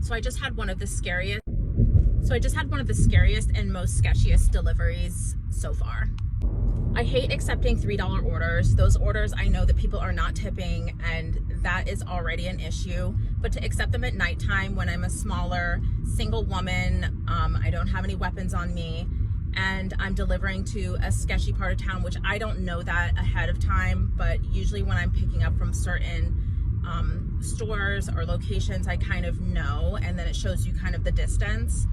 So I just had one of the scariest and most sketchiest deliveries so far. I hate accepting $3 orders. Those orders, I know that people are not tipping, and that is already an issue. But to accept them at nighttime when I'm a smaller single woman, I don't have any weapons on me, and I'm delivering to a sketchy part of town, which I don't know that ahead of time, but usually when I'm picking up from certain stores or locations, I kind of know, and then it shows you kind of the distance.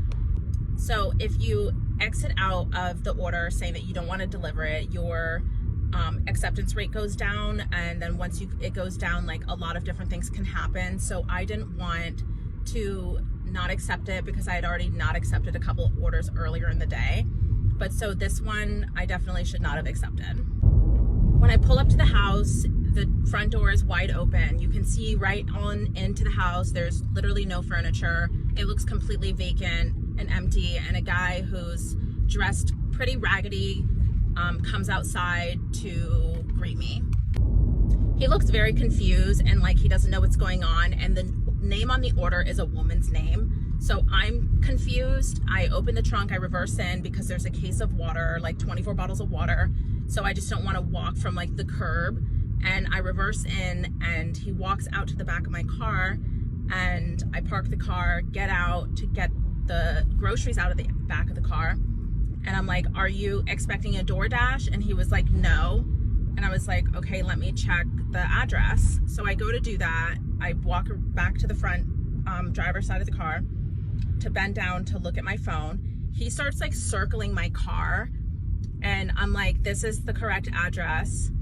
So if you exit out of the order saying that you don't want to deliver it, your acceptance rate goes down, and then once it goes down, like, a lot of different things can happen. So I didn't want to not accept it because I had already not accepted a couple of orders earlier in the day. But so this one I definitely should not have accepted. When I pull up to the house, the front door is wide open. You can see right on into the house. There's literally no furniture. It looks completely vacant and empty, and a guy who's dressed pretty raggedy comes outside to greet me. He looks very confused and like he doesn't know what's going on, and the name on the order is a woman's name. So I'm confused. I open the trunk, I reverse in because there's a case of water, like 24 bottles of water. So I just don't want to walk from like the curb, and I reverse in, and he walks out to the back of my car, and I park the car, get out to get the groceries out of the back of the car, and I'm like, are you expecting a DoorDash? And he was like, no. And I was like, okay, let me check the address. So I go to do that. I walk back to the front driver's side of the car to bend down to look at my phone. He starts like circling my car, and I'm like, this is the correct address.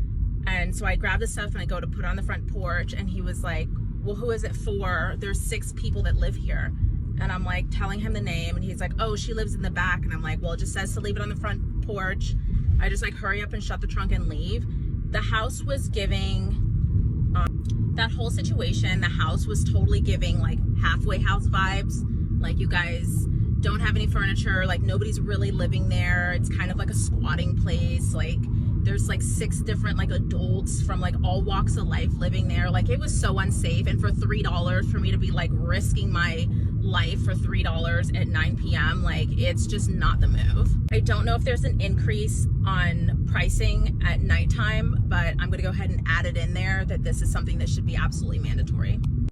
And so I grab the stuff and I go to put it on the front porch, and he was like, well, who is it for? There's 6 people that live here. And I'm like telling him the name, and he's like, oh, she lives in the back. And I'm like, well, it just says to leave it on the front porch. I just like hurry up and shut the trunk and leave. The house was giving, that whole situation, the house was totally giving like halfway house vibes. Like, you guys don't have any furniture, like nobody's really living there. It's kind of like a squatting place. Like, there's like 6 different like adults from like all walks of life living there. Like, it was so unsafe. And for $3 for me to be like risking my life for $3 at 9 p.m. like, it's just not the move. I don't know if there's an increase on pricing at nighttime, but I'm gonna go ahead and add it in there that this is something that should be absolutely mandatory.